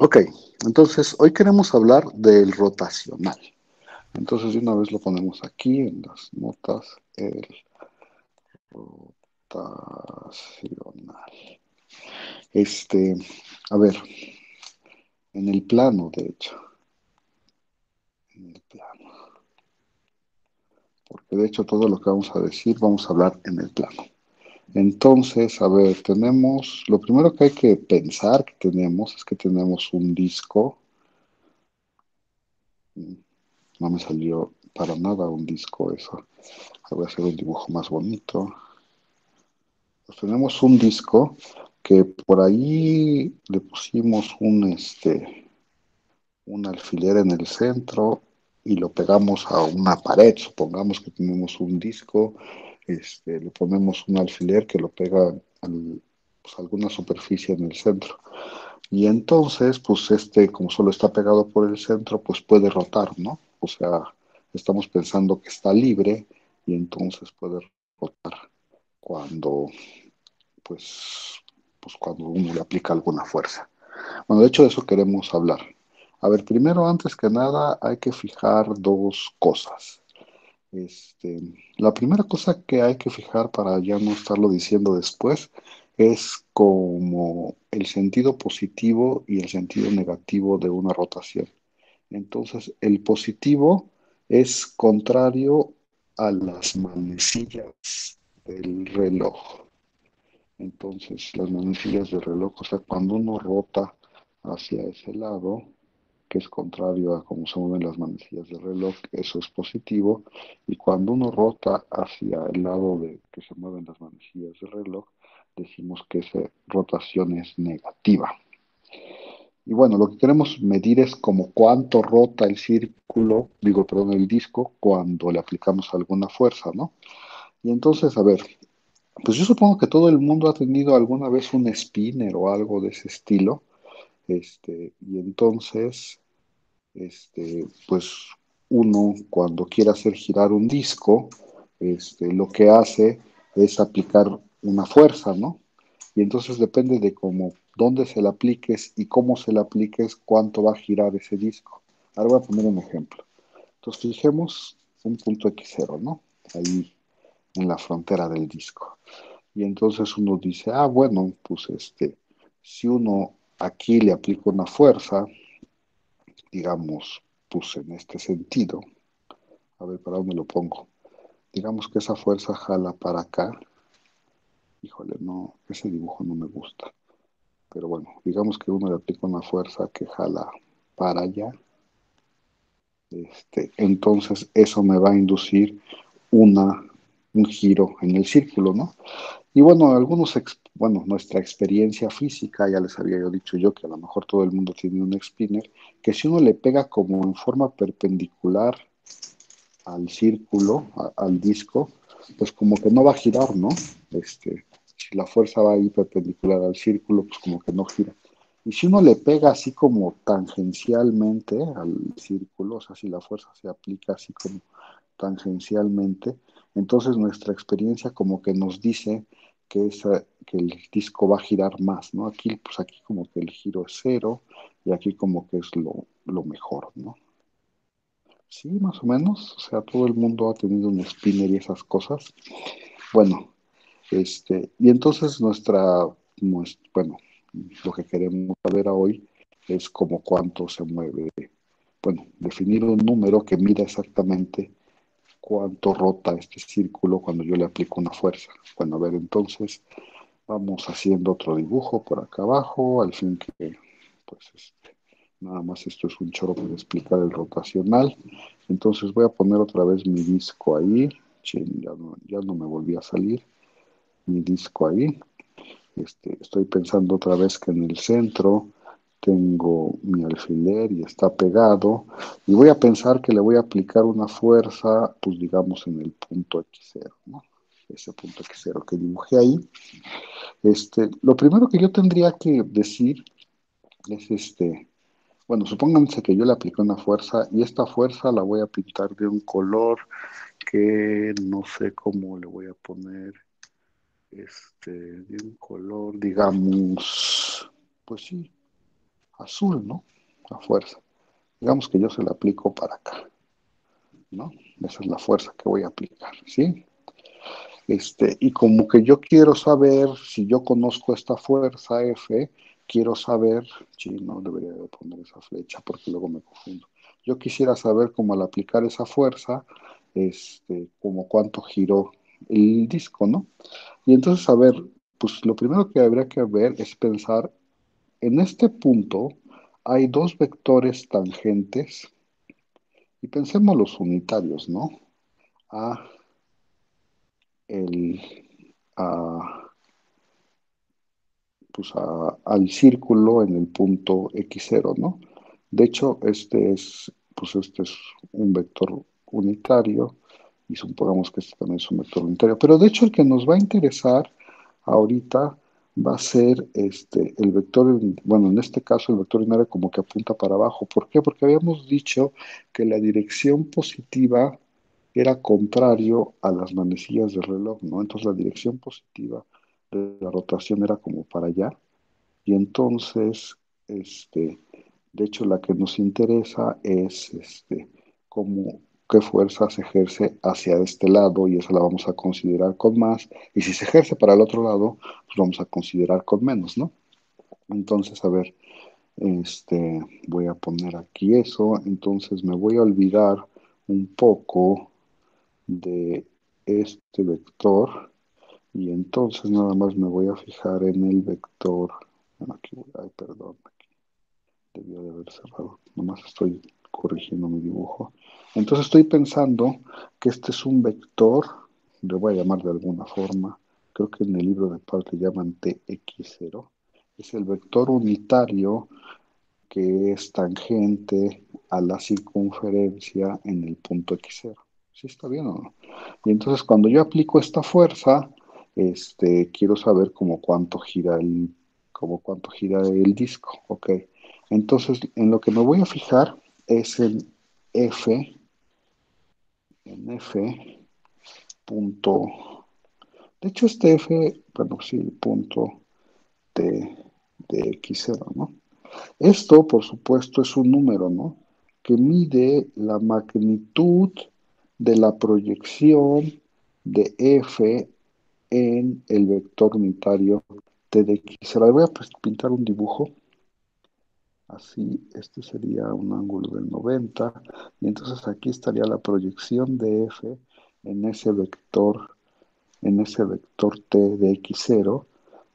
Ok, entonces hoy queremos hablar del rotacional. Entonces de una vez lo ponemos aquí en las notas, el rotacional. Este, a ver, en el plano, de hecho, en el plano, porque de hecho todo lo que vamos a decir vamos a hablar en el plano. Entonces, a ver, lo primero que hay que pensar que tenemos es que tenemos un disco. No me salió para nada un disco eso. Voy a hacer un dibujo más bonito. Pues tenemos un disco que por ahí le pusimos un alfiler en el centro y lo pegamos a una pared. Supongamos que tenemos un disco, le ponemos un alfiler que lo pega a alguna superficie en el centro. Y entonces, pues como solo está pegado por el centro, pues puede rotar, ¿no? O sea, estamos pensando que está libre y entonces puede rotar cuando, pues, pues cuando uno le aplica alguna fuerza. Bueno, de hecho, de eso queremos hablar. A ver, primero, antes que nada, hay que fijar dos cosas. Este, la primera cosa que hay que fijar para ya no estarlo diciendo después es como el sentido positivo y el sentido negativo de una rotación. Entonces, el positivo es contrario a las manecillas del reloj. Entonces, las manecillas del reloj, o sea, cuando uno rota hacia ese lado, que es contrario a cómo se mueven las manecillas del reloj, eso es positivo, y cuando uno rota hacia el lado de que se mueven las manecillas del reloj, decimos que esa rotación es negativa. Y bueno, lo que queremos medir es como cuánto rota el círculo, digo, perdón, el disco cuando le aplicamos alguna fuerza, ¿no? Y entonces, a ver, pues yo supongo que todo el mundo ha tenido alguna vez un spinner o algo de ese estilo, y entonces pues uno cuando quiere hacer girar un disco, lo que hace es aplicar una fuerza, ¿no? Y entonces depende de cómo, dónde se la apliques y cómo se la apliques, cuánto va a girar ese disco. Ahora voy a poner un ejemplo. Entonces fijemos un punto X0, ¿no? Ahí en la frontera del disco. Y entonces uno dice, ah, bueno, pues si uno aquí le aplica una fuerza, digamos, pues en este sentido, a ver, ¿para dónde lo pongo? Digamos que esa fuerza jala para acá. Híjole, no, ese dibujo no me gusta. Pero bueno, digamos que uno le aplica una fuerza que jala para allá. Entonces eso me va a inducir una, un giro en el círculo, ¿no? Y bueno, bueno, nuestra experiencia física, ya les había yo dicho yo que a lo mejor todo el mundo tiene un spinner, que si uno le pega como en forma perpendicular al círculo, al disco, pues como que no va a girar, ¿no? Si la fuerza va ahí perpendicular al círculo, pues como que no gira. Y si uno le pega así como tangencialmente al círculo, o sea, si la fuerza se aplica así como tangencialmente, entonces nuestra experiencia como que nos dice que el disco va a girar más, ¿no? Aquí, pues aquí como que el giro es cero y aquí como que es lo mejor, ¿no? Sí, más o menos. O sea, todo el mundo ha tenido un spinner y esas cosas. Bueno, y entonces bueno, lo que queremos saber hoy es como cuánto se mueve. Bueno, definir un número que mida exactamente cuánto rota este círculo cuando yo le aplico una fuerza. Bueno, a ver, entonces vamos haciendo otro dibujo por acá abajo, al fin que, pues, nada más esto es un choro para explicar el rotacional. Entonces voy a poner otra vez mi disco ahí. Chin, ya no me volví a salir. Mi disco ahí. Estoy pensando otra vez que en el centro tengo mi alfiler y está pegado. Y voy a pensar que le voy a aplicar una fuerza, pues digamos en el punto X0, ¿no? Ese punto X0 que dibujé ahí. Lo primero que yo tendría que decir es bueno, supónganse que yo le apliqué una fuerza y esta fuerza la voy a pintar de un color que no sé cómo le voy a poner, de un color, digamos, pues sí, azul, ¿no? La fuerza. Digamos que yo se la aplico para acá, ¿no? Esa es la fuerza que voy a aplicar, ¿sí? Y como que yo quiero saber si yo conozco esta fuerza F, quiero saber, sí, no debería de poner esa flecha porque luego me confundo. Yo quisiera saber cómo al aplicar esa fuerza, como cuánto giró el disco, ¿no? Y entonces, a ver, pues lo primero que habría que ver es pensar, en este punto hay dos vectores tangentes y pensemos los unitarios, ¿no? A, el, a, pues al círculo en el punto x0, ¿no? De hecho, este es un vector unitario y supongamos que este también es un vector unitario. Pero de hecho el que nos va a interesar ahorita va a ser el vector, bueno, en este caso el vector binario como que apunta para abajo. ¿Por qué? Porque habíamos dicho que la dirección positiva era contrario a las manecillas del reloj, ¿no? Entonces la dirección positiva de la rotación era como para allá. Y entonces, de hecho, la que nos interesa es cómo, qué fuerza se ejerce hacia este lado y esa la vamos a considerar con más. Y si se ejerce para el otro lado, pues vamos a considerar con menos, ¿no? Entonces, a ver, voy a poner aquí eso. Entonces me voy a olvidar un poco de este vector y entonces nada más me voy a fijar en el vector. Bueno, aquí voy, ay, perdón, aquí debió de haber cerrado. Nomás estoy corrigiendo mi dibujo. Entonces estoy pensando que este es un vector, le voy a llamar de alguna forma, creo que en el libro de Part le llaman TX0. Es el vector unitario que es tangente a la circunferencia en el punto x0. ¿Sí está bien o no? Y entonces cuando yo aplico esta fuerza, quiero saber como cuánto gira el disco, ¿ok? Entonces, en lo que me voy a fijar es F, en F punto, de hecho este F, bueno, sí, el punto de x0, ¿no? Esto, por supuesto, es un número, ¿no? Que mide la magnitud de la proyección de F en el vector unitario T de X. Ahora voy a pintar un dibujo. Así, este sería un ángulo de 90. Y entonces aquí estaría la proyección de F en ese vector T de x0,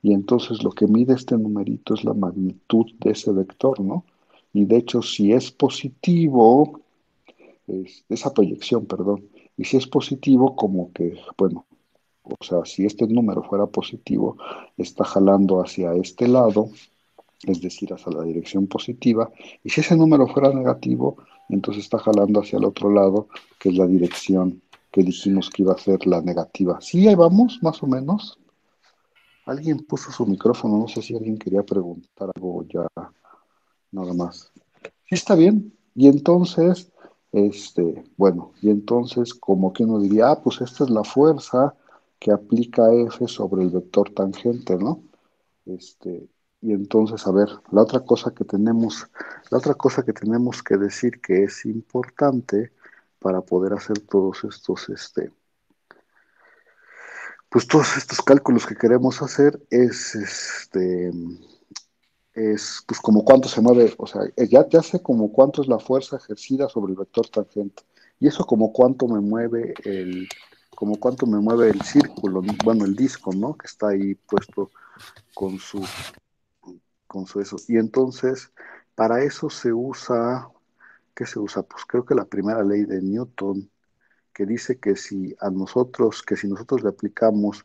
y entonces lo que mide este numerito es la magnitud de ese vector, ¿no? Y de hecho, si es positivo, esa proyección, perdón, y si es positivo, como que, bueno, o sea, si este número fuera positivo, está jalando hacia este lado, es decir, hacia la dirección positiva, y si ese número fuera negativo, entonces está jalando hacia el otro lado, que es la dirección que dijimos que iba a ser la negativa. Sí, ahí vamos, más o menos. Alguien puso su micrófono, no sé si alguien quería preguntar algo ya, nada más. Sí, está bien. Y entonces, bueno, y entonces, como que uno diría, ah, pues esta es la fuerza que aplica F sobre el vector tangente, ¿no? Y entonces, a ver, la otra cosa que tenemos que decir que es importante para poder hacer pues todos estos cálculos que queremos hacer es pues como cuánto se mueve, o sea, ya sé como cuánto es la fuerza ejercida sobre el vector tangente. Y eso como cuánto me mueve el círculo, ¿no? Bueno, el disco, ¿no? Que está ahí puesto con su eso. Y entonces, para eso ¿qué se usa? Pues creo que la primera ley de Newton, que dice que si nosotros le aplicamos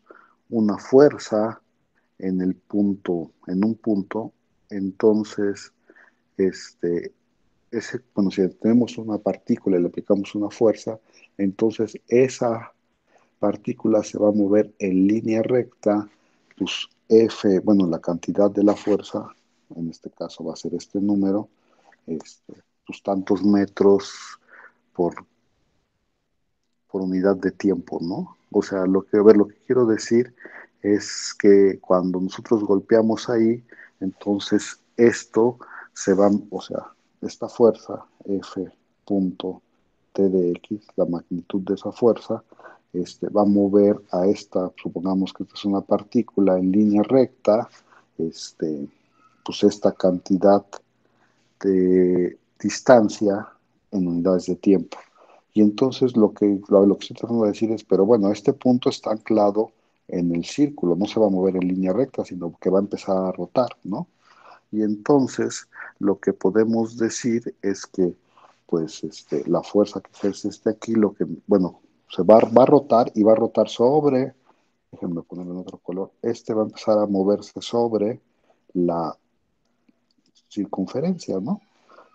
una fuerza en un punto, entonces, bueno, si tenemos una partícula y le aplicamos una fuerza, entonces esa partícula se va a mover en línea recta, pues F, bueno, la cantidad de la fuerza, en este caso va a ser este número, pues tantos metros por, por unidad de tiempo, ¿no? O sea, lo que quiero decir es que cuando nosotros golpeamos ahí, entonces esto se va, o sea, esta fuerza F punto T de X, la magnitud de esa fuerza, va a mover a esta, supongamos que esta es una partícula en línea recta, pues esta cantidad de distancia en unidades de tiempo. Y entonces lo que estoy tratando de decir es, pero bueno, este punto está anclado en el círculo, no se va a mover en línea recta, sino que va a empezar a rotar, ¿no? Y entonces lo que podemos decir es que, pues, la fuerza que ejerce aquí, bueno, va a rotar y va a rotar sobre, déjenme ponerlo en otro color, va a empezar a moverse sobre la circunferencia, ¿no?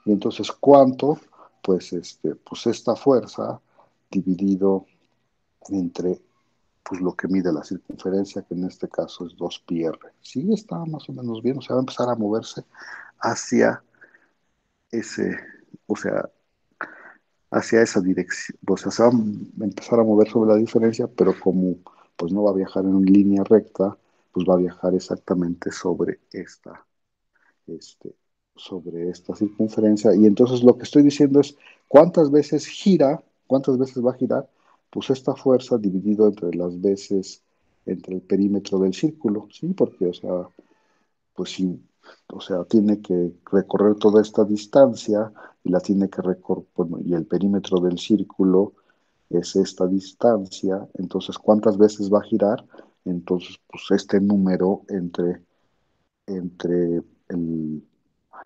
Y entonces, ¿cuánto? Pues esta fuerza dividido entre pues lo que mide la circunferencia, que en este caso es 2πr. Sí, está más o menos bien, o sea, va a empezar a moverse hacia ese, o sea, hacia esa dirección, o sea, se va a empezar a mover sobre la diferencia, pero como pues no va a viajar en línea recta, pues va a viajar exactamente este, sobre esta circunferencia. Y entonces lo que estoy diciendo es cuántas veces gira, cuántas veces va a girar, pues esta fuerza dividido entre las veces, entre el perímetro del círculo, ¿sí? Porque, o sea, pues sí, o sea, tiene que recorrer toda esta distancia y la tiene que recorrer, bueno, y el perímetro del círculo es esta distancia, entonces, ¿cuántas veces va a girar? Entonces, pues este número entre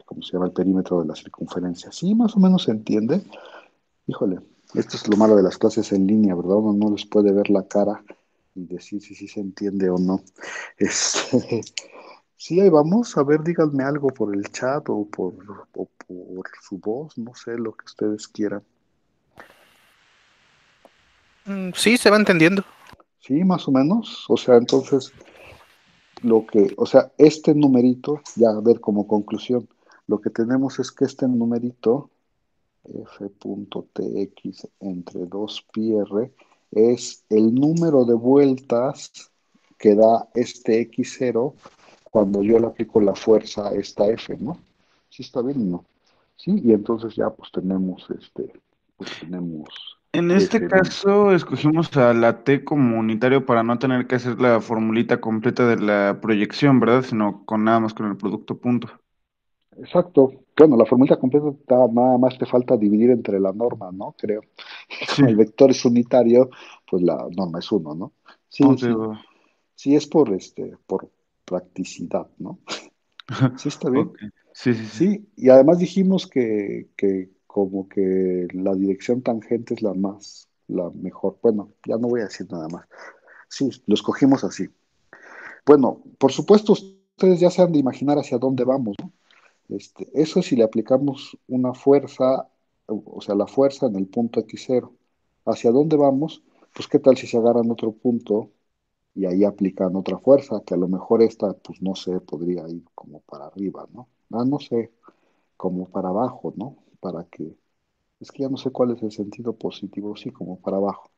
¿cómo se llama? El perímetro de la circunferencia. Sí, más o menos se entiende. Híjole, esto es lo malo de las clases en línea, ¿verdad? Uno no les puede ver la cara y decir si sí se entiende o no. Este, sí, ahí vamos. A ver, díganme algo por el chat o por su voz, no sé, lo que ustedes quieran. Sí, se va entendiendo. Sí, más o menos. O sea, entonces, o sea, este numerito, ya a ver como conclusión, lo que tenemos es que este numerito f.tx entre 2πr es el número de vueltas que da este x0 cuando yo le aplico la fuerza a esta f, ¿no? ¿Sí está bien o no? Sí, y entonces ya pues tenemos En este ese número. caso, escogimos a la T como unitario para no tener que hacer la formulita completa de la proyección, ¿verdad? Sino con nada más con el producto punto. Exacto. Bueno, la fórmula completa nada más te falta dividir entre la norma, ¿no? Creo. Sí, Como el vector es unitario, pues la norma es uno, ¿no? Sí, ok, sí. va. Sí, es por practicidad, ¿no? Sí, está bien. Ok, sí, sí, sí. Sí, y además dijimos que como que la dirección tangente es la mejor. Bueno, ya no voy a decir nada más. Sí, lo escogimos así. Bueno, por supuesto, ustedes ya se han de imaginar hacia dónde vamos, ¿no? Eso si le aplicamos una fuerza, o sea, la fuerza en el punto x0. ¿Hacia dónde vamos? Pues qué tal si se agarran otro punto y ahí aplican otra fuerza, que a lo mejor esta, pues no sé, podría ir como para arriba, ¿no? Ah, no sé, como para abajo, ¿no? Es que ya no sé cuál es el sentido positivo, sí, como para abajo,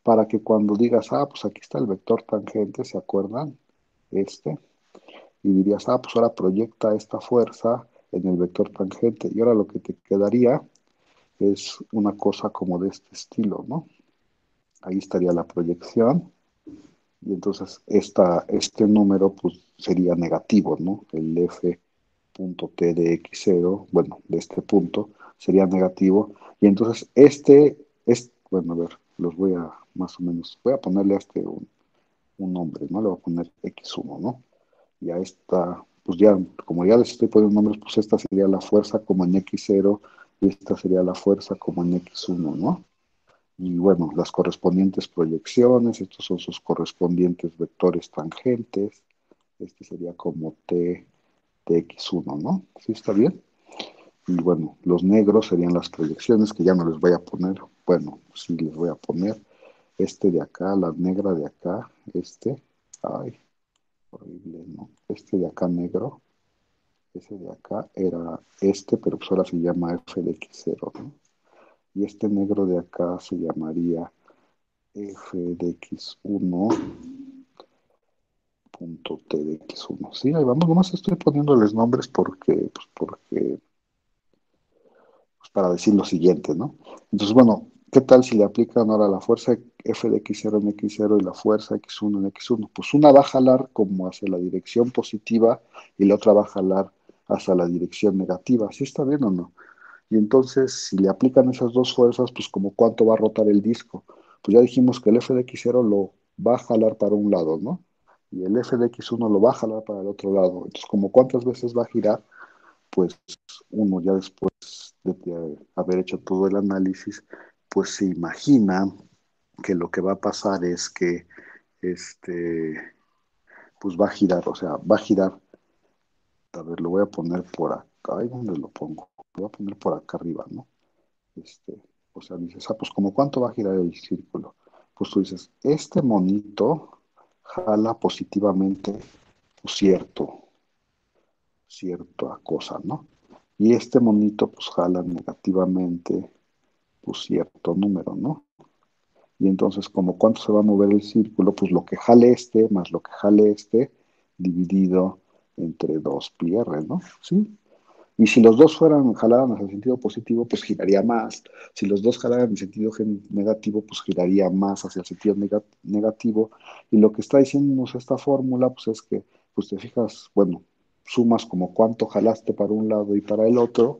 para que cuando digas, pues aquí está el vector tangente, ¿se acuerdan? Este, y dirías, pues ahora proyecta esta fuerza en el vector tangente, y ahora lo que te quedaría es una cosa como de este estilo, ¿no? Ahí estaría la proyección, y entonces este número pues sería negativo, ¿no? El f.t de x0, bueno, de este punto, sería negativo. Y entonces bueno, a ver, los voy a más o menos, voy a ponerle a un nombre, ¿no? Le voy a poner x1, ¿no? Y a esta, pues ya, como ya les estoy poniendo nombres, pues esta sería la fuerza como en x0 y esta sería la fuerza como en x1, ¿no? Y bueno, las correspondientes proyecciones, estos son sus correspondientes vectores tangentes, este sería como t de x1, ¿no? ¿Sí está bien? Y bueno, los negros serían las proyecciones que ya no les voy a poner, bueno, sí les voy a poner este de acá, la negra de acá, ay, horrible, ¿no? Este de acá negro, ese de acá era pero pues ahora se llama f de x0, ¿no? Y este negro de acá se llamaría f de x1 punto T de X1. Sí, ahí vamos, nomás estoy poniéndoles nombres porque para decir lo siguiente, ¿no? Entonces, bueno, ¿qué tal si le aplican ahora la fuerza F de X0 en X0 y la fuerza X1 en X1? Pues una va a jalar como hacia la dirección positiva y la otra va a jalar hacia la dirección negativa. ¿Sí está bien o no? Y entonces, si le aplican esas dos fuerzas, pues como cuánto va a rotar el disco. Pues ya dijimos que el F de X0 lo va a jalar para un lado, ¿no? Y el F de X1 lo va a jalar para el otro lado. Entonces, como cuántas veces va a girar, pues uno ya después de haber hecho todo el análisis, pues se imagina que lo que va a pasar es que este, pues va a girar, o sea, va a girar. A ver, lo voy a poner por acá. ¿Y dónde lo pongo? Lo voy a poner por acá arriba, ¿no? Este, o sea, dices, pues como cuánto va a girar el círculo. Pues tú dices, este monito jala positivamente pues, cierta cosa, ¿no? Y este monito pues jala negativamente pues cierto número, ¿no? Y entonces, como cuánto se va a mover el círculo, pues lo que jale este más lo que jale este, dividido entre 2πr, ¿no? ¿Sí? Y si los dos jalaran hacia el sentido positivo, pues giraría más. Si los dos jalaran en sentido negativo, pues giraría más hacia el sentido negativo. Y lo que está diciéndonos esta fórmula, pues es que, pues te fijas, bueno, sumas como cuánto jalaste para un lado y para el otro,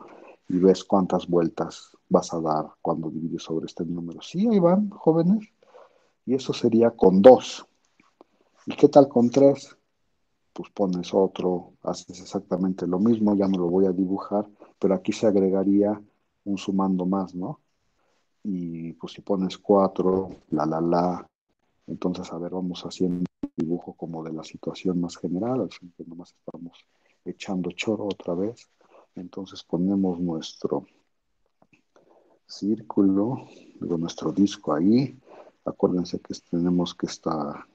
y ves cuántas vueltas vas a dar cuando divides sobre este número. Sí, ahí van, jóvenes. Y eso sería con 2. ¿Y qué tal con 3? Pues pones otro, haces exactamente lo mismo, ya no lo voy a dibujar, pero aquí se agregaría un sumando más, ¿no? Y pues si pones 4, entonces a ver, vamos haciendo un dibujo como de la situación más general, así que nomás estamos echando choro otra vez. Entonces ponemos nuestro círculo, digo, nuestro disco ahí. Acuérdense que tenemos que estar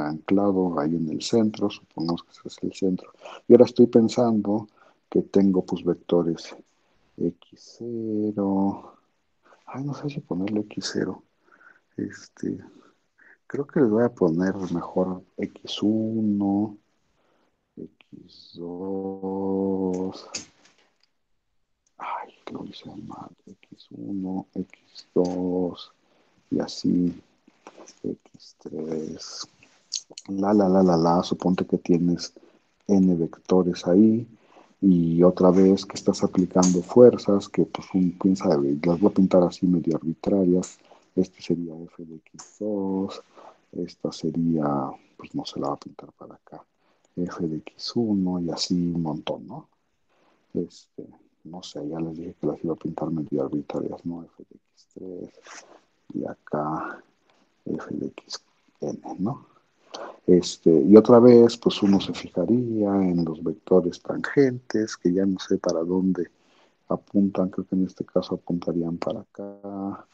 anclado ahí en el centro, supongamos que ese es el centro. Y ahora estoy pensando que tengo pues vectores X0. Ay, no sé si ponerle X0. Este, creo que les voy a poner mejor X1, X2. Ay, lo hice mal. X1, X2 y así. X3. Suponte que tienes n vectores ahí y otra vez que estás aplicando fuerzas que pues quién sabe, las voy a pintar así medio arbitrarias. Este sería f de x2, esta sería, pues no se la va a pintar para acá, f de x1 y así un montón, ¿no? Este, no sé, ya les dije que las iba a pintar medio arbitrarias, ¿no? F de x3 y acá f de xn, ¿no? Y otra vez, pues uno se fijaría en los vectores tangentes, que ya no sé para dónde apuntan, creo que en este caso apuntarían para acá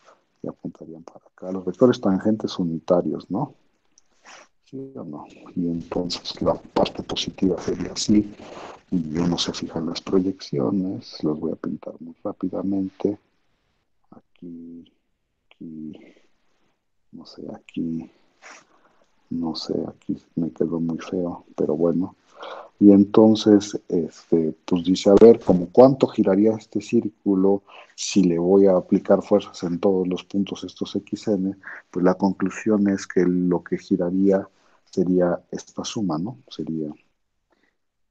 y apuntarían para acá. Los vectores tangentes unitarios, ¿no? ¿Sí o no? Y entonces la parte positiva sería así, y uno se fija en las proyecciones, los voy a pintar muy rápidamente. Aquí, aquí, no sé, aquí. No sé, aquí me quedó muy feo, pero bueno. Y entonces, pues dice, a ver, como cuánto giraría este círculo si le voy a aplicar fuerzas en todos los puntos estos xn, pues la conclusión es que lo que giraría sería esta suma, ¿no? Sería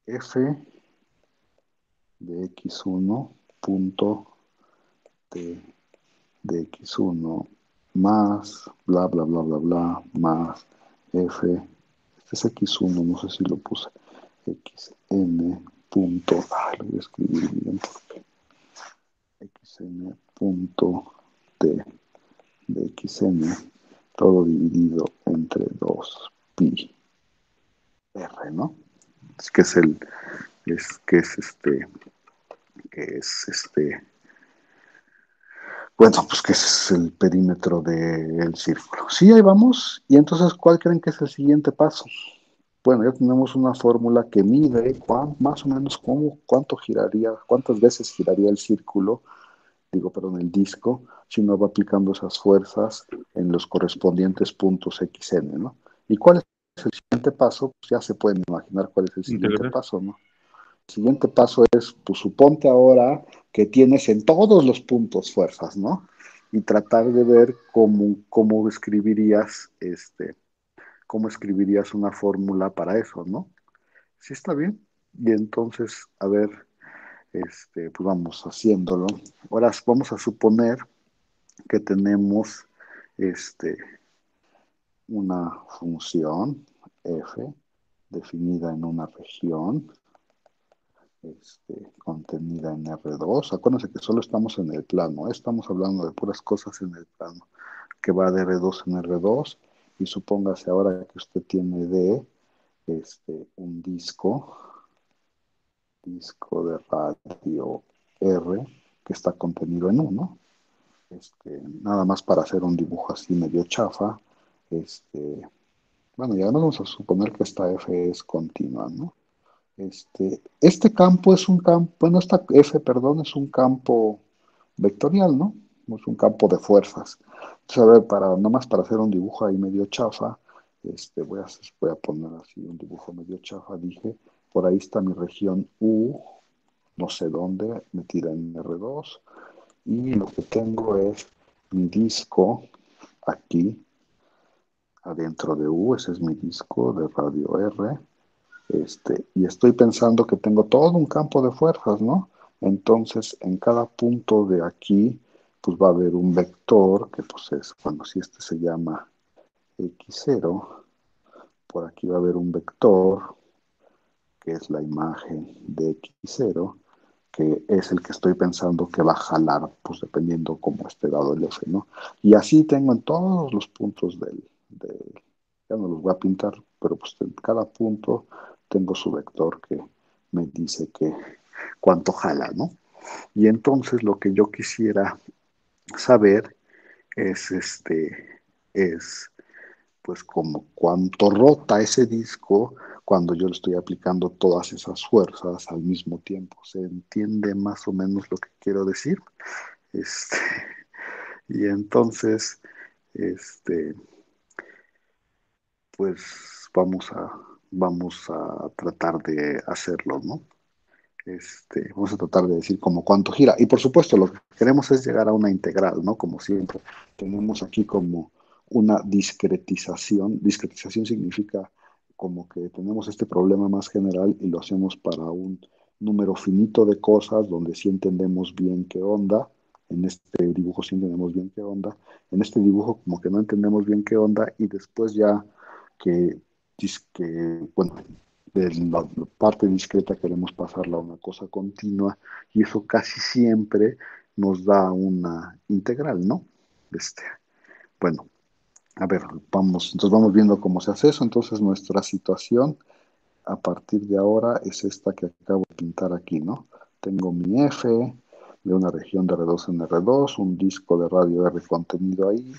f de x1 punto t de x1 más bla, bla, bla, bla, bla, más f, este es x1, no sé si lo puse, xn punto, lo voy a escribir bien porque xn punto t de xn, todo dividido entre 2pi r, ¿no? Es que es el, es que es bueno, pues que ese es el perímetro del círculo. Sí, ahí vamos. Y entonces, ¿cuál creen que es el siguiente paso? Bueno, ya tenemos una fórmula que mide más o menos cuánto giraría, cuántas veces giraría el círculo, perdón, el disco, si uno va aplicando esas fuerzas en los correspondientes puntos XN, ¿no? ¿Y cuál es el siguiente paso, pues ya se pueden imaginar cuál es el siguiente Integrar. paso, ¿no? El siguiente paso es, pues suponte ahora que tienes en todos los puntos fuerzas, ¿no? Y tratar de ver cómo escribirías, cómo escribirías una fórmula para eso, ¿no? Sí está bien. Y entonces, a ver, pues vamos haciéndolo. Ahora vamos a suponer que tenemos, este, una función f definida en una región contenida en R2. Acuérdense que solo estamos en el plano, ¿eh? Estamos hablando de puras cosas en el plano, que va de R2 en R2, y supóngase ahora que usted tiene de un disco de radio R que está contenido en U, ¿no? Nada más para hacer un dibujo así medio chafa, bueno, ya vamos a suponer que esta F es continua, ¿no? Este campo es un campo, bueno, esta F, perdón, es un campo vectorial, ¿no? Es un campo de fuerzas. Entonces, a ver, nomás para hacer un dibujo ahí medio chafa, voy a poner así un dibujo medio chafa, dije, por ahí está mi región U, no sé dónde, metida en R2, y lo que tengo es mi disco aquí, adentro de U, ese es mi disco de radio R, y estoy pensando que tengo todo un campo de fuerzas, ¿no? Entonces, en cada punto de aquí, pues va a haber un vector, que pues es, bueno, si este se llama x0, por aquí va a haber un vector, que es la imagen de x0, que es el que estoy pensando que va a jalar, pues dependiendo cómo esté dado el f, ¿no? Y así tengo en todos los puntos ya no los voy a pintar, pero pues en cada punto tengo su vector que me dice que cuánto jala, ¿no? Y entonces lo que yo quisiera saber es es pues como cuánto rota ese disco cuando yo le estoy aplicando todas esas fuerzas al mismo tiempo. ¿Se entiende más o menos lo que quiero decir? Este, y entonces, este, pues vamos a tratar de hacerlo, ¿no? Vamos a tratar de decir como cuánto gira. Y por supuesto, lo que queremos es llegar a una integral, ¿no? Como siempre, tenemos aquí como una discretización. Discretización significa como que tenemos este problema más general y lo hacemos para un número finito de cosas donde sí entendemos bien qué onda. En este dibujo sí entendemos bien qué onda. En este dibujo como que no entendemos bien qué onda y después ya que, bueno, de la parte discreta queremos pasarla a una cosa continua y eso casi siempre nos da una integral, ¿no? Este, bueno, a ver, entonces vamos viendo cómo se hace eso. Entonces nuestra situación a partir de ahora es esta que acabo de pintar aquí, ¿no? Tengo mi F de una región de R2 en R2, un disco de radio R contenido ahí,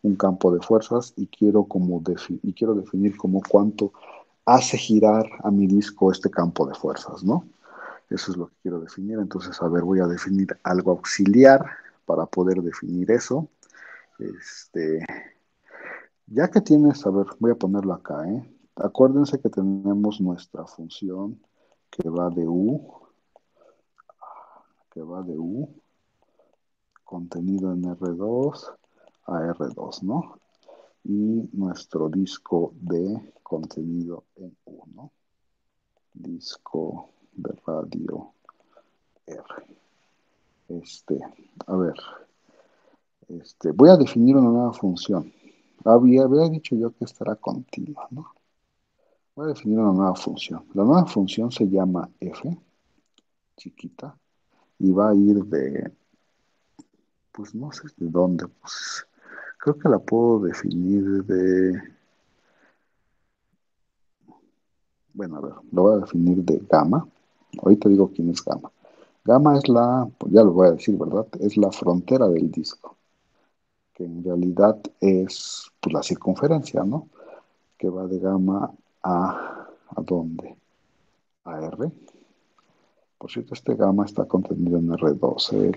un campo de fuerzas y quiero definir como cuánto hace girar a mi disco este campo de fuerzas, ¿no? Eso es lo que quiero definir. Entonces, a ver, voy a definir algo auxiliar para poder definir eso. Este, ya que tienes, a ver, voy a ponerlo acá, ¿eh? Acuérdense que tenemos nuestra función que va de U, contenido en R2 a R2, ¿no? Y nuestro disco de contenido en U, ¿no? Disco de radio R. Este, a ver, voy a definir una nueva función. Había dicho yo que esta era continua, ¿no? Voy a definir una nueva función. La nueva función se llama f, chiquita, y va a ir pues no sé de dónde, pues creo que la puedo definir bueno, a ver, lo voy a definir de gamma. Ahorita digo quién es gamma. Gamma es pues ya lo voy a decir, ¿verdad? Es la frontera del disco, que en realidad es pues, la circunferencia, ¿no? Que va de gamma ¿a dónde? A R. Por cierto, este gamma está contenido en R12.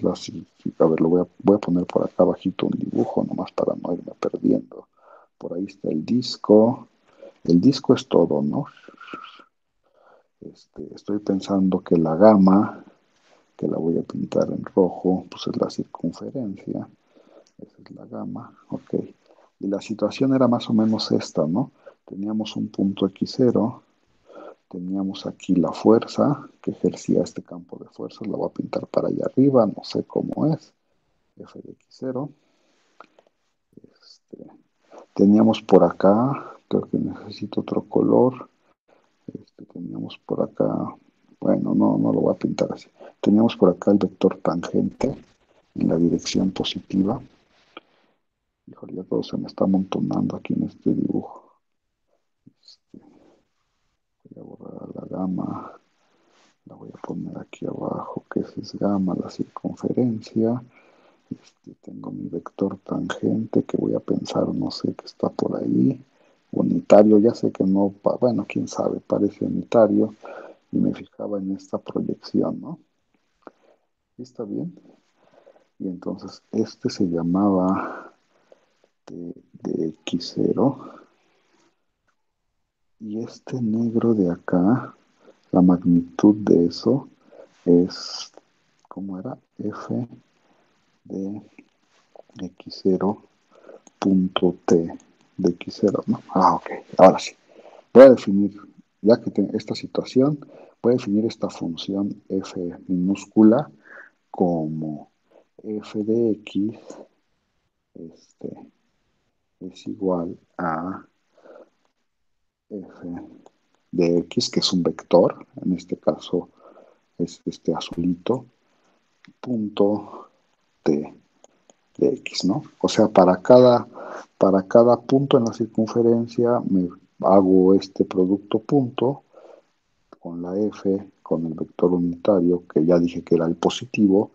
A ver, voy a poner por acá abajito un dibujo, nomás para no irme perdiendo. Por ahí está el disco. el disco es todo, ¿no? Estoy pensando que la gama, que la voy a pintar en rojo, pues es la circunferencia. Esa es la gama, ok. Y la situación era más o menos esta, ¿no? Teníamos un punto X0, teníamos aquí la fuerza que ejercía este campo de fuerzas, la voy a pintar para allá arriba, no sé cómo es, F de X0. Este, teníamos por acá, creo que necesito otro color, teníamos por acá, bueno, no lo voy a pintar así. Teníamos por acá el vector tangente en la dirección positiva. Híjole, ya todo se me está amontonando aquí en este dibujo. Voy a borrar la gama, la voy a poner aquí abajo, que esa es gamma, la circunferencia. Tengo mi vector tangente que voy a pensar, no sé, que está por ahí. Unitario, ya sé que no, bueno, quién sabe, parece unitario. Y me fijaba en esta proyección, ¿no? ¿Está bien? Y entonces este se llamaba de X0. Y este negro de acá, la magnitud de eso es, ¿cómo era? F de X0 punto T de X0, ¿no? Ok, ahora sí. Voy a definir, ya que tengo esta situación, voy a definir esta función F minúscula como F de X es igual a F de X, que es un vector, en este caso es este azulito, punto T de X, ¿no? O sea, para cada punto en la circunferencia me hago este producto punto con la F, con el vector unitario, que ya dije que era el positivo,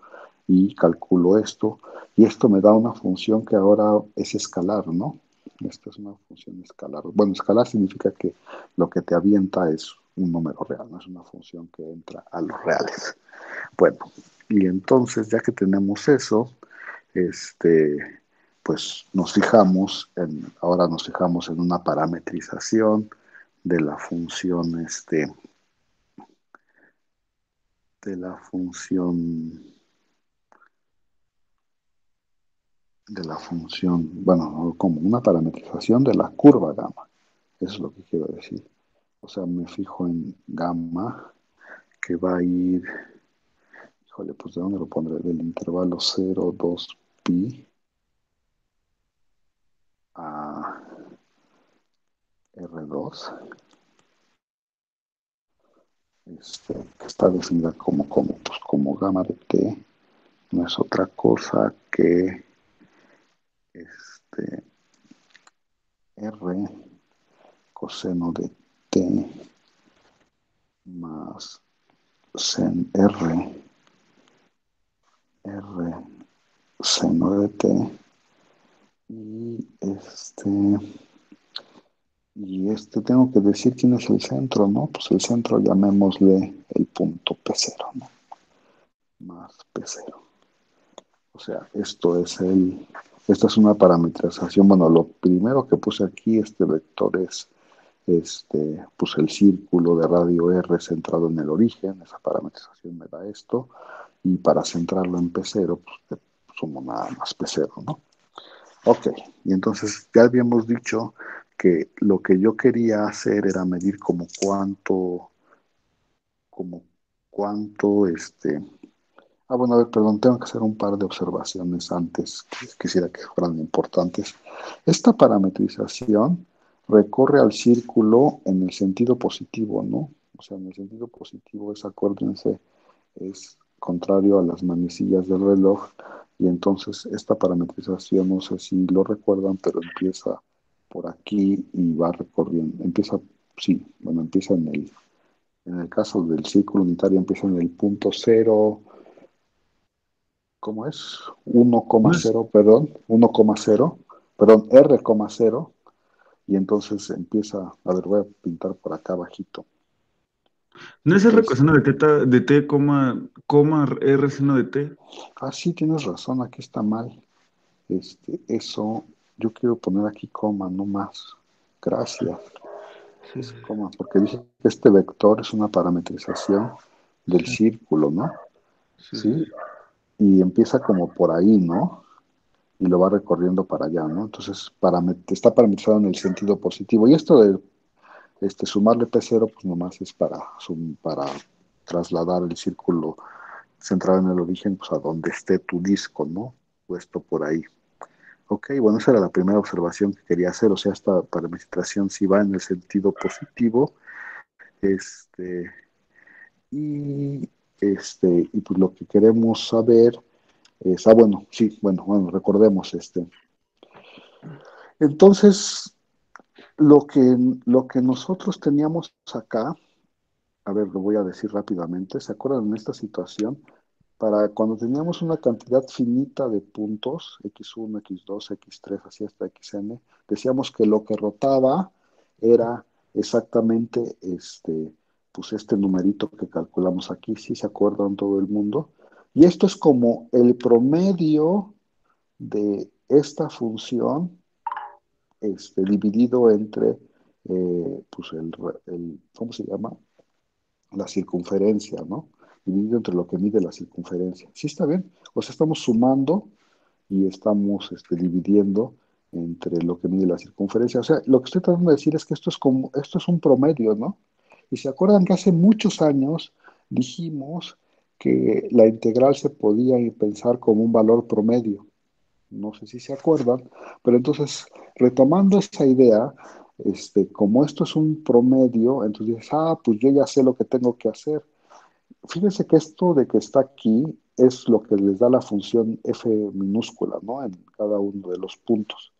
y calculo esto, y esto me da una función que ahora es escalar, ¿no? Esta es una función escalar. Bueno, escalar significa que lo que te avienta es un número real, no es una función que entra a los reales. Bueno, y entonces ya que tenemos eso, pues ahora nos fijamos en una parametrización de la función, de la función, bueno, como una parametrización de la curva gamma. Eso es lo que quiero decir. O sea, me fijo en gamma, que va a ir, híjole, pues ¿de dónde lo pondré? Del intervalo 0, 2, pi a R2, que está definida como gamma de t, no es otra cosa que R coseno de t más sen R seno de t, y tengo que decir quién es el centro, ¿no? Pues el centro llamémosle el punto P0, ¿no? Más P0. O sea, esta es una parametrización. Bueno, lo primero que puse aquí, este vector es, pues el círculo de radio R centrado en el origen, esa parametrización me da esto, y para centrarlo en P0, pues te sumo nada más P0, ¿no? Ok, y entonces ya habíamos dicho que lo que yo quería hacer era medir como cuánto, bueno, a ver, perdón, tengo que hacer un par de observaciones antes, que quisiera que fueran importantes. Esta parametrización recorre al círculo en el sentido positivo, ¿no? O sea, en el sentido positivo acuérdense, es contrario a las manecillas del reloj, y entonces esta parametrización, no sé si lo recuerdan, pero empieza por aquí y va recorriendo, empieza en el caso del círculo unitario empieza en el punto cero. ¿Cómo es? ¿No es, 1,0, perdón, 1,0, perdón, R,0, y entonces empieza, a ver, voy a pintar por acá abajito. no es R Entonces, coseno de t, coma R seno de t? sí, tienes razón, aquí está mal. Eso, yo quiero poner aquí coma, no más. Gracias. Sí, es coma, porque dije que este vector es una parametrización del sí, círculo, ¿no? sí, sí, ¿Sí? Y empieza como por ahí, ¿no? Y lo va recorriendo para allá, ¿no? Entonces, está parametrizado en el sentido positivo. Y esto de sumarle P0, pues nomás es para trasladar el círculo centrado en el origen, pues a donde esté tu disco, ¿no? Puesto por ahí. Ok, bueno, esa era la primera observación que quería hacer, o sea, esta parametrización sí va en el sentido positivo, este, y, y pues lo que queremos saber es, bueno, sí, bueno, recordemos, entonces, lo que, lo que nosotros teníamos acá, a ver, lo voy a decir rápidamente, ¿se acuerdan en esta situación? Para cuando teníamos una cantidad finita de puntos, x1, x2, x3, así hasta xn, decíamos que lo que rotaba era exactamente pues este numerito que calculamos aquí, si se acuerdan todo el mundo. Y esto es como el promedio de esta función dividido entre pues ¿cómo se llama? La circunferencia, ¿no? Dividido entre lo que mide la circunferencia. ¿Sí está bien? O sea, estamos sumando y estamos dividiendo entre lo que mide la circunferencia. O sea, lo que estoy tratando de decir es que esto es un promedio, ¿no? Y se acuerdan que hace muchos años dijimos que la integral se podía pensar como un valor promedio. No sé si se acuerdan, pero entonces, retomando esa idea, como esto es un promedio, entonces dices, pues yo ya sé lo que tengo que hacer. Fíjense que esto de que está aquí es lo que les da la función f minúscula, ¿no? En cada uno de los puntos,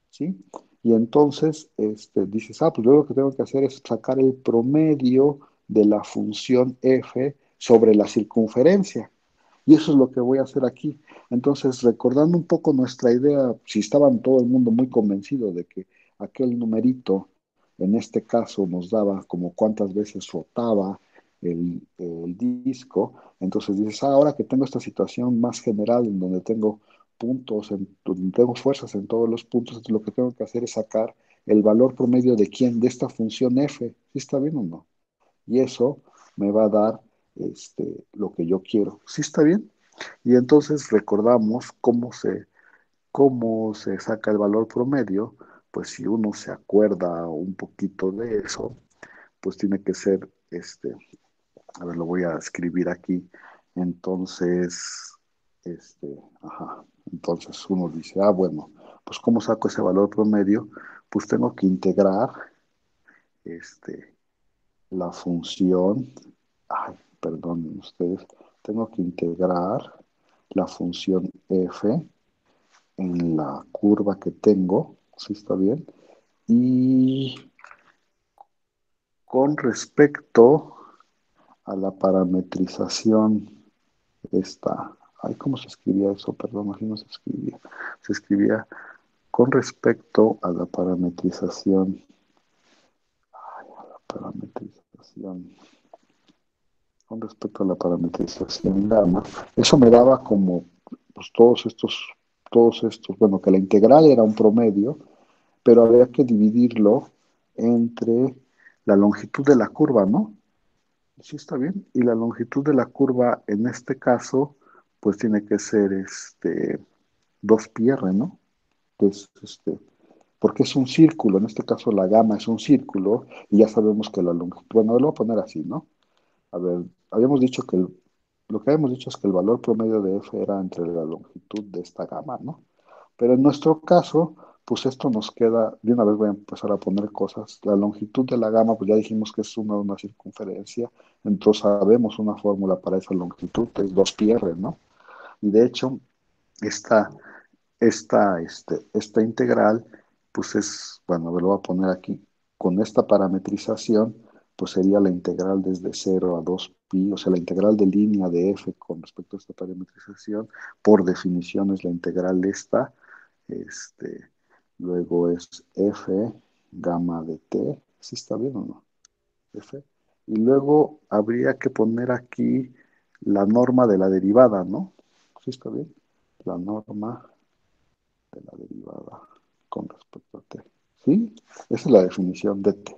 ¿sí? Y entonces dices, pues yo lo que tengo que hacer es sacar el promedio de la función f sobre la circunferencia. Y eso es lo que voy a hacer aquí. Entonces, recordando un poco nuestra idea, si estaban todo el mundo muy convencido de que aquel numerito, en este caso, nos daba como cuántas veces rotaba el disco, entonces dices, ahora que tengo esta situación más general en donde tengo puntos, donde tengo fuerzas en todos los puntos, entonces lo que tengo que hacer es sacar el valor promedio de quién, de esta función f. ¿Sí está bien o no? Y eso me va a dar lo que yo quiero. ¿Sí está bien? Y entonces recordamos cómo se saca el valor promedio, pues si uno se acuerda un poquito de eso, pues tiene que ser, a ver, lo voy a escribir aquí. Entonces, entonces uno dice, bueno, pues ¿cómo saco ese valor promedio? Pues tengo que integrar, este, la función, perdonen ustedes, tengo que integrar la función f en la curva que tengo, ¿sí está bien? Y con respecto a la parametrización, ¿cómo se escribía eso? Perdón, así no se escribía. Se escribía con respecto a la parametrización, con respecto a la parametrización gamma, eso me daba como pues, todos estos, bueno, que la integral era un promedio, pero había que dividirlo entre la longitud de la curva, ¿no? Sí está bien. Y la longitud de la curva, en este caso, pues tiene que ser 2πr, ¿no? Entonces, porque es un círculo, en este caso la gama es un círculo, y ya sabemos que la longitud, bueno, lo voy a poner así, ¿no? A ver, habíamos dicho que lo que habíamos dicho es que el valor promedio de f era entre la longitud de esta gama, ¿no? Pero en nuestro caso, pues esto nos queda, de una vez voy a empezar a poner cosas. La longitud de la gama, pues ya dijimos que es una circunferencia, entonces sabemos una fórmula para esa longitud, que es 2πr, ¿no? Y de hecho, esta, esta integral, pues es, bueno, me lo voy a poner aquí, con esta parametrización, pues sería la integral desde 0 a 2π, o sea, la integral de línea de f con respecto a esta parametrización, por definición es la integral de esta, este, luego es f gamma de t, ¿sí está bien o no? F. Y luego habría que poner aquí la norma de la derivada, ¿no? ¿Sí está bien? La norma de la derivada con respecto a t. ¿Sí? Esa es la definición de t.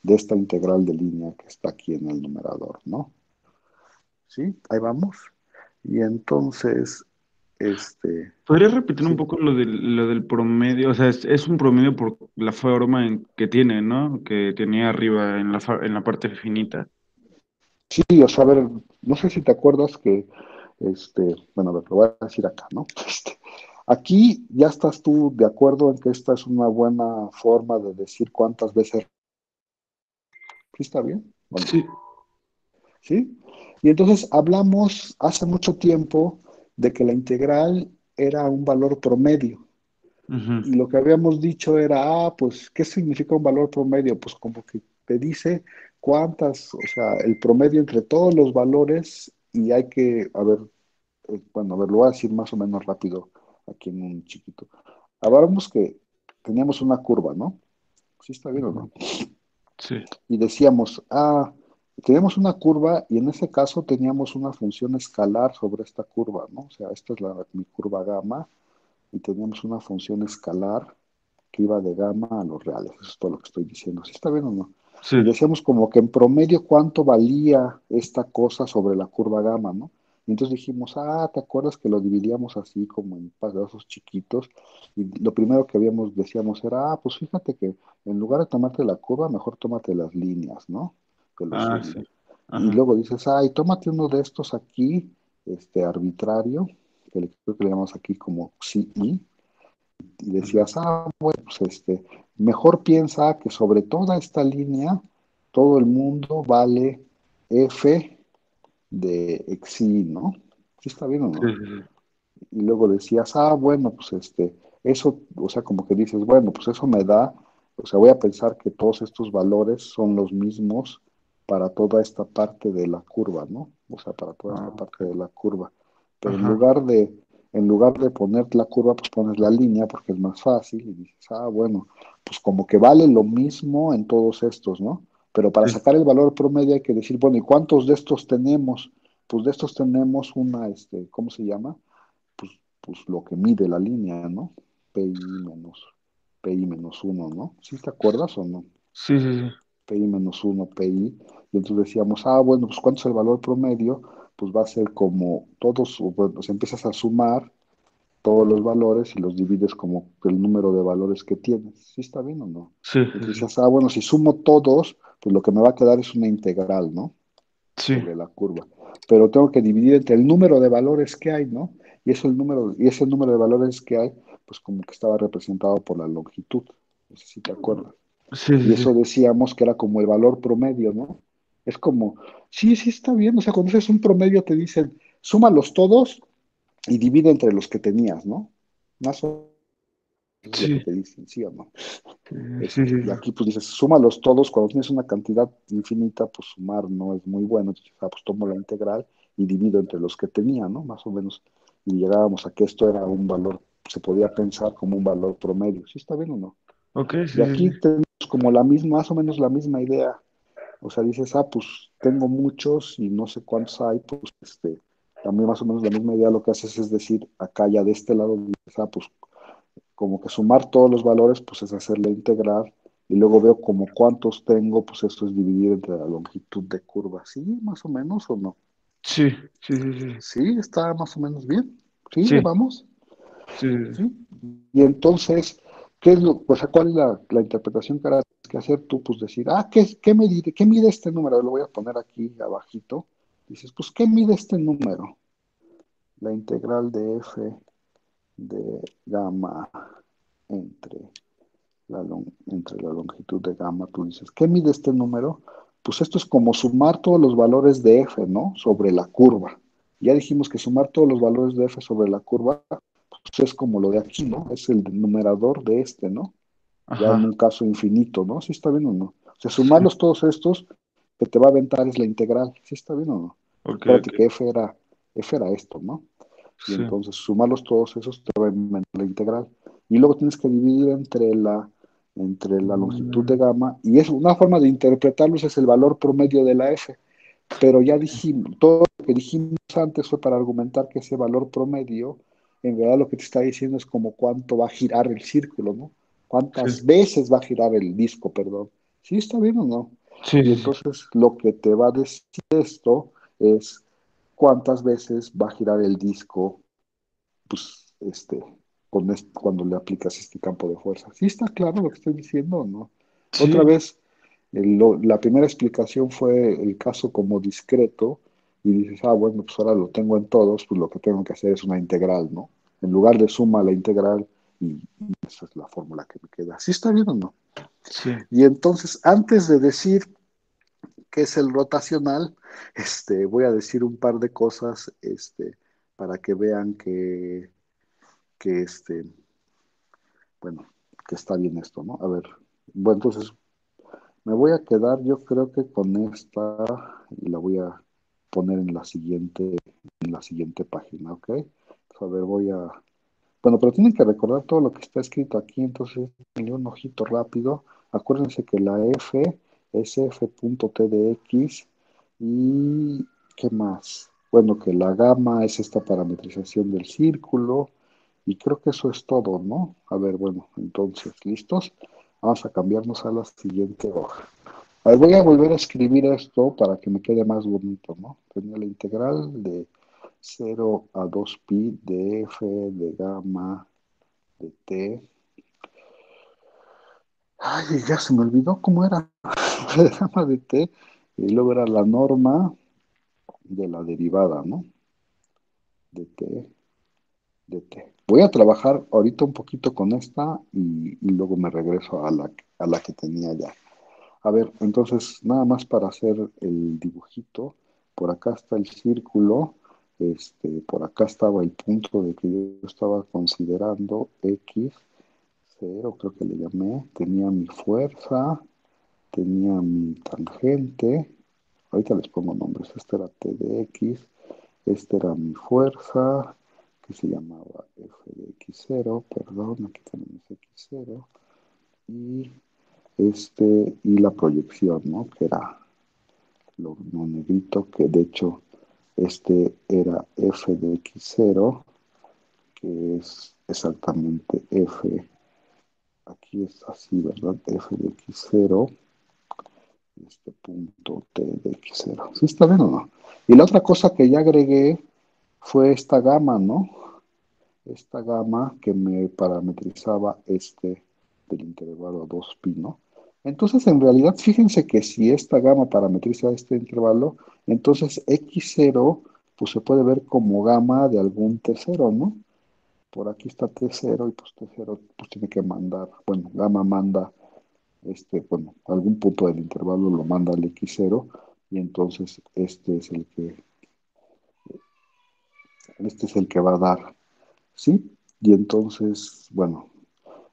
de esta integral de línea que está aquí en el numerador, ¿no? ¿Sí? Ahí vamos. Y entonces, ¿Podrías repetir un sí, poco lo del promedio? O sea, es un promedio por la forma que tiene, ¿no? Que tenía arriba en en la parte finita. sí, o sea, a ver, no sé si te acuerdas que, bueno, a ver, lo voy a decir acá, ¿no? Aquí ya estás tú de acuerdo en que esta es una buena forma de decir cuántas veces. ¿Sí está bien o no? Sí. ¿Sí? Y entonces hablamos hace mucho tiempo de que la integral era un valor promedio. Ujú. Y lo que habíamos dicho era, pues, ¿qué significa un valor promedio? Pues como que te dice cuántas, o sea, el promedio entre todos los valores y hay que, a ver, bueno, a ver, lo voy a decir más o menos rápido aquí en un chiquito. Hablamos que teníamos una curva, ¿no? ¿Sí está bien o no? Ujú. Sí. Y decíamos, tenemos una curva y en ese caso teníamos una función escalar sobre esta curva, ¿no? O sea, esta es mi curva gamma y teníamos una función escalar que iba de gamma a los reales. Eso es todo lo que estoy diciendo. ¿Sí está bien o no? Sí. Y decíamos como que en promedio cuánto valía esta cosa sobre la curva gamma, ¿no? Y entonces dijimos, ¿te acuerdas que lo dividíamos así como en pedazos chiquitos? Y lo primero que decíamos era, pues fíjate que en lugar de tomarte la curva, mejor tómate las líneas, ¿no? Que lo Ah, suben. sí. Y Ajá. luego dices, y tómate uno de estos aquí, arbitrario, creo que le llamamos aquí como CI, y Ujú. decías, bueno, pues mejor piensa que sobre toda esta línea, todo el mundo vale F de xi, ¿no? ¿Sí está bien o Sí, no? sí, sí. Y luego decías, bueno, pues eso, o sea, como que dices, bueno, pues eso me da, o sea, voy a pensar que todos estos valores son los mismos para toda esta parte de la curva, ¿no? O sea, para toda Ah, esta parte ok. de la curva. Pero Ajá. en lugar de poner la curva, pues pones la línea porque es más fácil y dices, bueno, pues como que vale lo mismo en todos estos, ¿no? Pero para Sí. sacar el valor promedio hay que decir, bueno, ¿y cuántos de estos tenemos? Pues de estos tenemos ¿cómo se llama? Pues, pues lo que mide la línea, ¿no? PI menos uno, ¿no? ¿Sí te acuerdas o no? Sí, sí, sí. PI menos uno, PI. Y entonces decíamos, bueno, pues ¿cuánto es el valor promedio? Pues va a ser como todos, bueno, pues empiezas a sumar todos los valores y los divides como el número de valores que tienes. ¿Sí está bien o no? Sí, Y sí, tú sí. decías, bueno, si sumo todos, pues lo que me va a quedar es una integral, ¿no? Sí. Sobre la curva. Pero tengo que dividir entre el número de valores que hay, ¿no? Y ese número de valores que hay, pues como que estaba representado por la longitud. No sé si te acuerdas. Sí, Y sí, sí. eso decíamos que era como el valor promedio, ¿no? Es como, sí, sí está bien. O sea, cuando haces un promedio te dicen, súmalos todos y divide entre los que tenías, ¿no? Más o menos es lo que Sí, te dicen, ¿sí o no? sí, sí, Y sí. aquí pues dices, súmalos todos, cuando tienes una cantidad infinita, pues sumar no es muy bueno. Entonces, pues tomo la integral y divido entre los que tenía, ¿no? Más o menos. Y llegábamos a que esto era un valor, se podía pensar como un valor promedio. ¿Sí está bien o no? Ok, sí, Y sí, sí. aquí tenemos como más o menos la misma idea. O sea, dices, pues tengo muchos y no sé cuántos hay, pues también más o menos la misma idea lo que haces es decir, acá ya de este lado, dices, pues como que sumar todos los valores, pues es hacer la integral, y luego veo como cuántos tengo, pues eso es dividir entre la longitud de curva. ¿Sí, más o menos o no? Sí, sí, sí, sí. Sí, está más o menos bien. Sí, ahí Sí, vamos. sí, sí, sí. Sí. Y entonces, pues, ¿cuál es la interpretación que harás que hacer tú? Pues decir, ¿qué mide este número? Lo voy a poner aquí abajito. Dices, pues, ¿qué mide este número? La integral de f de gamma entre entre la longitud de gamma, tú dices, ¿qué mide este número? Pues esto es como sumar todos los valores de f, ¿no? Sobre la curva. Ya dijimos que sumar todos los valores de f sobre la curva, pues es como lo de aquí, ¿no? Es el numerador de ¿no? Ya en Ajá. un caso infinito, ¿no? ¿Sí está bien o no? O sea, Sí. sumarlos todos estos, que te va a aventar es la integral. ¿Sí está bien o no? Ok, Acuérdate que ok. f era esto, ¿no? Y Sí. entonces sumarlos todos esos te va a inventar la integral. Y luego tienes que dividir entre la longitud de Mm, gamma. Y es una forma de interpretarlos es el valor promedio de la f. Pero ya dijimos, todo lo que dijimos antes fue para argumentar que ese valor promedio, en realidad lo que te está diciendo es como cuánto va a girar el círculo, ¿no? sí. Cuántas veces va a girar el disco, perdón. ¿Sí está bien o no? Sí, Y sí, sí. entonces lo que te va a decir esto es cuántas veces va a girar el disco, pues, cuando le aplicas este campo de fuerza. ¿Sí está claro lo que estoy diciendo o no? Otra Sí, vez, la primera explicación fue el caso como discreto y dices, ah, bueno, pues ahora lo tengo en todos, pues lo que tengo que hacer es una integral, ¿no? En lugar de suma la integral y esa es la fórmula que me queda. ¿Sí está bien o no? sí. Y entonces, antes de decir qué es el rotacional, voy a decir un par de cosas, para que vean que bueno, que está bien esto, ¿no? A ver, bueno, entonces me voy a quedar, yo creo que con esta y la voy a poner en la siguiente página, ¿ok? Entonces, a ver, bueno, pero tienen que recordar todo lo que está escrito aquí, entonces, denle un ojito rápido. Acuérdense que la F es f.tdx y ¿qué más? Bueno, que la gamma es esta parametrización del círculo y creo que eso es todo, ¿no? A ver, bueno, entonces, ¿listos? Vamos a cambiarnos a la siguiente hoja. A ver, voy a volver a escribir esto para que me quede más bonito, ¿no? Tenía la integral de 0 a 2pi de f de gamma de t. Ay, ya se me olvidó cómo era. F de gamma de t. Y luego era la norma de la derivada, ¿no? De t, de t. Voy a trabajar ahorita un poquito con esta y luego me regreso a la que tenía ya. A ver, entonces, nada más para hacer el dibujito, por acá está el círculo, por acá estaba el punto de que yo estaba considerando X, 0, creo que le llamé, tenía mi fuerza, tenía mi tangente, ahorita les pongo nombres, este era T de X, este era mi fuerza, que se llamaba F de X0, perdón, aquí tenemos X0, y y la proyección, ¿no? Que era lo negrito, que de hecho era f de x0, que es exactamente f, aquí es así, ¿verdad? F de x0, este punto t de x0. ¿Sí está bien o no? Y la otra cosa que ya agregué fue esta gama, ¿no? Esta gama que me parametrizaba del intervalo 2pi, ¿no? Entonces, en realidad, fíjense que si esta gama parametriza este intervalo, entonces x0 pues se puede ver como gama de algún t0, ¿no? Por aquí está t0 y pues t0 pues tiene que mandar, bueno, gama manda, bueno, algún punto del intervalo lo manda al x0 y entonces este es el que va a dar, ¿sí? Y entonces, bueno,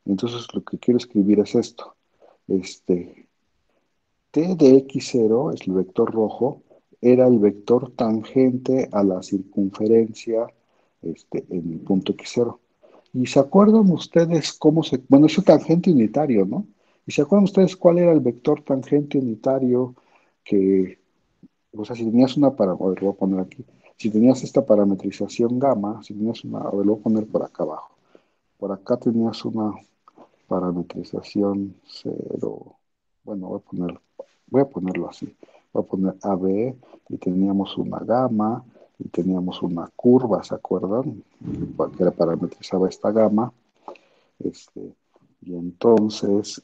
entonces lo que quiero escribir es esto. Este, T de x0 es el vector rojo, era el vector tangente a la circunferencia en el punto x0. ¿Y se acuerdan ustedes bueno, es un tangente unitario, ¿no? ¿Y se acuerdan ustedes cuál era el vector tangente unitario que, o sea, si tenías a ver, lo voy a poner aquí, si tenías esta parametrización gamma, si tenías a ver, lo voy a poner por acá abajo. Por acá tenías una parametrización cero. Bueno, voy a ponerlo así. Voy a poner AB y teníamos una gama y teníamos una curva, ¿se acuerdan? Que parametrizaba esta gama. Este, y entonces,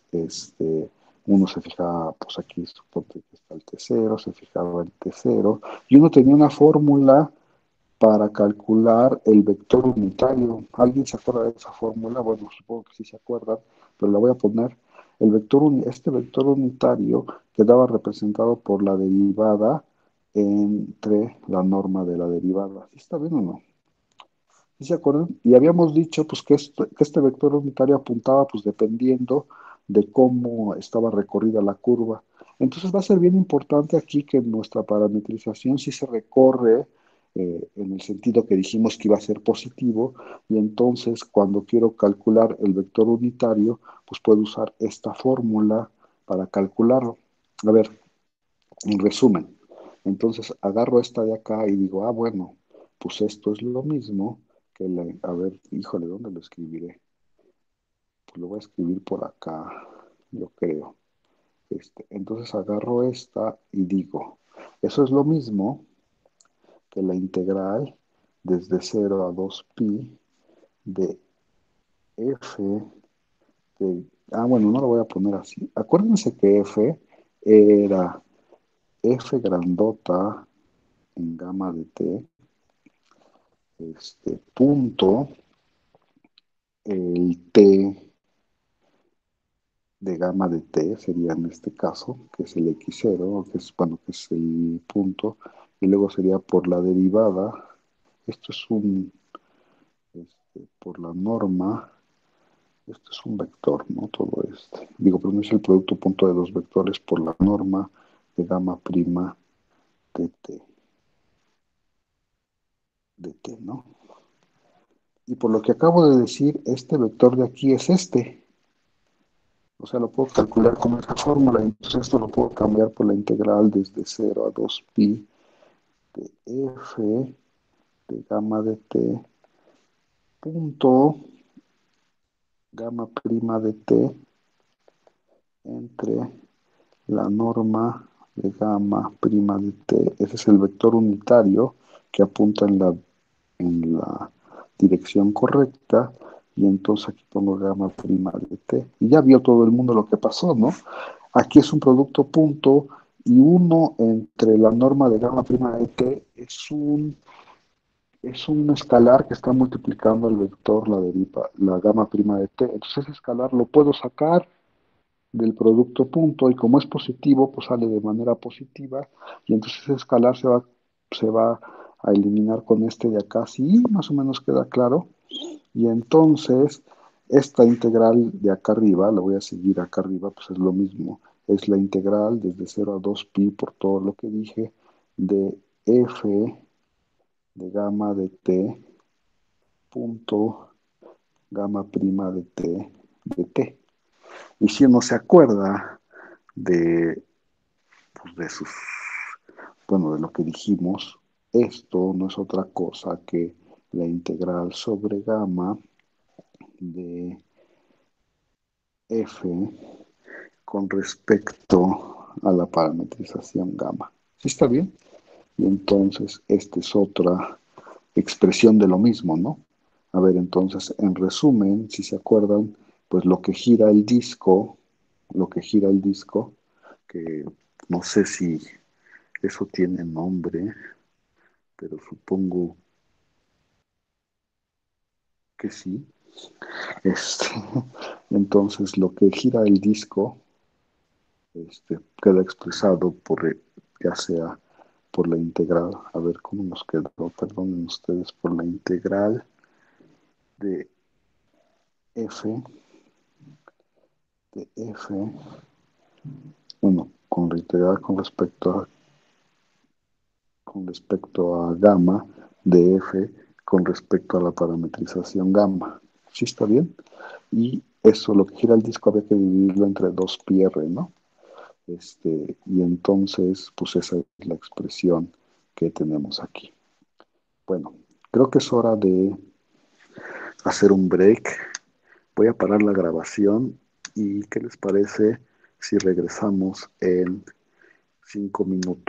uno se fijaba, pues aquí suponte que está el T0, se fijaba el T0, y uno tenía una fórmula para calcular el vector unitario. ¿Alguien se acuerda de esa fórmula? Bueno, supongo que sí se acuerdan, pero la voy a poner. Este vector unitario quedaba representado por la derivada entre la norma de la derivada. ¿Sí está bien o no? ¿Sí se acuerdan? Y habíamos dicho pues, que este vector unitario apuntaba pues, dependiendo de cómo estaba recorrida la curva. Entonces va a ser bien importante aquí que nuestra parametrización sí se recorre en el sentido que dijimos que iba a ser positivo y entonces cuando quiero calcular el vector unitario pues puedo usar esta fórmula para calcularlo. A ver, en resumen, entonces agarro esta de acá y digo, ah, bueno, pues esto es lo mismo a ver, híjole, ¿dónde lo escribiré? Pues lo voy a escribir por acá, yo creo. Entonces agarro esta y digo, eso es lo mismo que la integral desde 0 a 2pi de f bueno, no lo voy a poner así. Acuérdense que f era f grandota en gamma de t, punto el t de gamma de t sería en este caso, que es el x0, que es, bueno, que es el punto, y luego sería por la derivada, esto es por la norma, esto es un vector, ¿no? Todo digo, pero no es el producto punto de dos vectores por la norma de gamma prima de t, ¿no? Y por lo que acabo de decir, este vector de aquí es este. O sea, lo puedo calcular con esa fórmula. Entonces esto lo puedo cambiar por la integral desde 0 a 2pi de f de gamma de t punto gamma prima de t entre la norma de gamma prima de t. Ese es el vector unitario que apunta en la dirección correcta. Y entonces aquí pongo gamma prima de t. Y ya vio todo el mundo lo que pasó, ¿no? Aquí es un producto punto y uno entre la norma de gamma prima de t es un escalar que está multiplicando el vector, la gamma prima de t. Entonces ese escalar lo puedo sacar del producto punto y como es positivo, pues sale de manera positiva y entonces ese escalar se va a eliminar con este de acá. Sí, más o menos queda claro. Y entonces, esta integral de acá arriba, la voy a seguir acá arriba, pues es lo mismo. Es la integral desde 0 a 2pi por todo lo que dije de f de gamma de t punto gamma prima de t. Y si uno se acuerda de, pues de lo que dijimos, esto no es otra cosa que la integral sobre gamma de f con respecto a la parametrización gamma. ¿Sí está bien? Y entonces, esta es otra expresión de lo mismo, ¿no? A ver, entonces, en resumen, si se acuerdan, pues lo que gira el disco, que no sé si eso tiene nombre, pero supongo que sí. Este, entonces, lo que gira el disco queda expresado ya sea por la integral, a ver cómo nos quedó, perdonen ustedes, por la integral de f, bueno, con la integral con respecto a gamma de f con respecto a la parametrización gamma. ¿Sí está bien? Y eso, lo que gira el disco, había que dividirlo entre 2πr, ¿no? Y entonces, pues esa es la expresión que tenemos aquí. Bueno, creo que es hora de hacer un break. Voy a parar la grabación y ¿qué les parece si regresamos en 5 minutos?